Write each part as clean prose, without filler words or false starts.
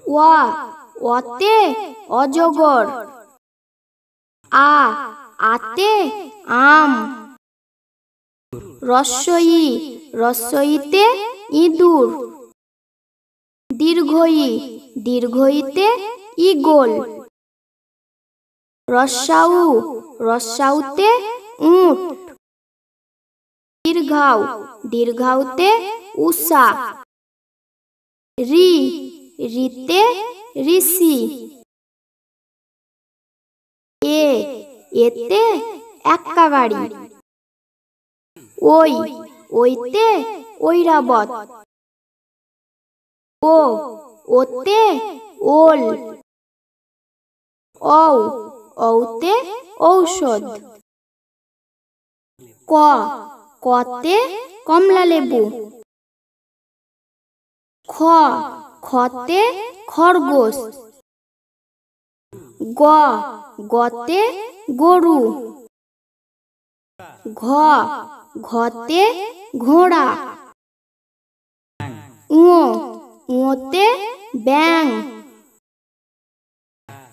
ওয়া ওতে অজগর। আতে আম। রস্বই রস্বইতে ইঁদুর। দীর্ঘইতে ঈগল। রস্যাউতে উট। দীর্ঘাউতে উষা। রিতে ঋষি। এতে এক্কা গাড়ি। ওইতে ঐরাবত। ওতে ওল। ঔতে ঔষধ। কতে কমলা লেবু। খতে খরগোশ। গতে গরু। ঘতে ঘোড়া। ওতে ব্যাঙ।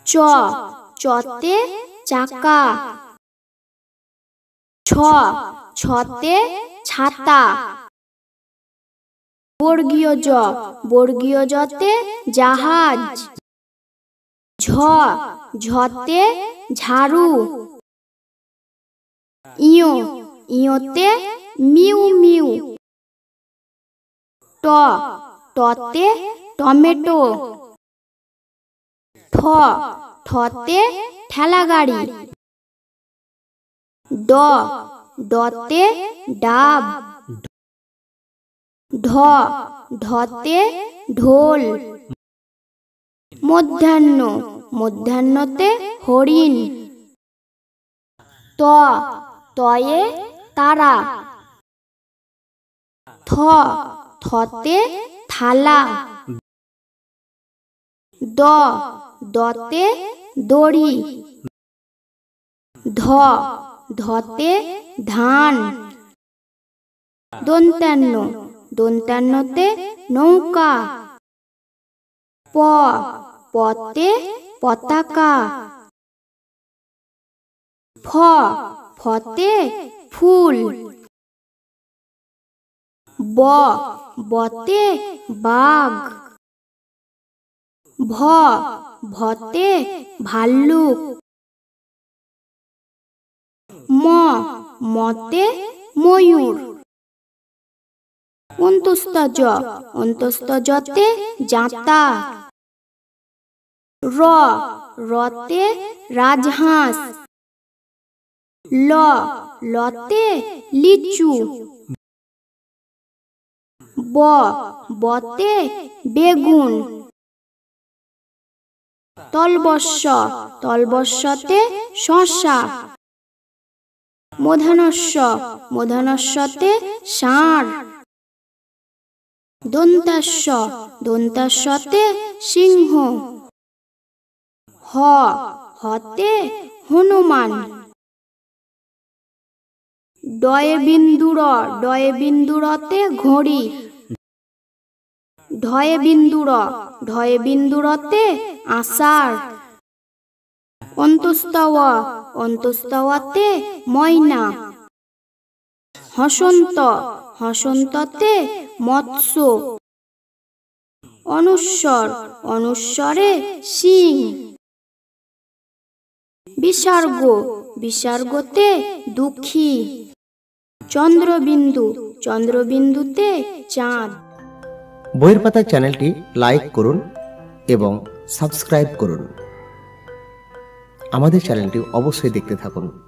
চতে চাকা। ছতে ছাতা। বর্গীয় জতে জাহাজ। ঝতে ঝাড়ু। ইয়োতে মিউ মিউ। টতে টমেটো। ঠতে ঠেলা গাড়ি। ডতে ডাব। ঢতে ঢোল। মধ্যাহ্নতে হরিণ। তয়ে তারা। থতে থালা। দতে দড়ি। ধতে ধান। দন্ত্যান্নতে নৌকা। পতে পতাকা। ফতে ফুল। বতে বাঘ। ভতে ভাল্লুক। মতে ময়ূর। অন্তস্তজতে জাঁতা। রতে রাজহাঁস। লতে লিচু। বতে বেগুন। তলবস্যতে শসা। মূর্ধন্যতে ষাঁড়। দন্তাস্যতে সিংহ। হতে হনুমান। ডয়ে বিন্দুরতে ঘড়ি। ঢয়ে বিন্দুরতে আষাঢ়। অন্তস্তওয়াতে ময়না। হসন্ততে মৎস্য। অনুস্বরে সিং। বিসর্গতে দুঃখী। চন্দ্রবিন্দুতে চাঁদ। বইয়ের পাতা চ্যানেলটি লাইক করুন এবং সাবস্ক্রাইব করুন। আমাদের চ্যানেলটি অবশ্যই দেখতে থাকুন।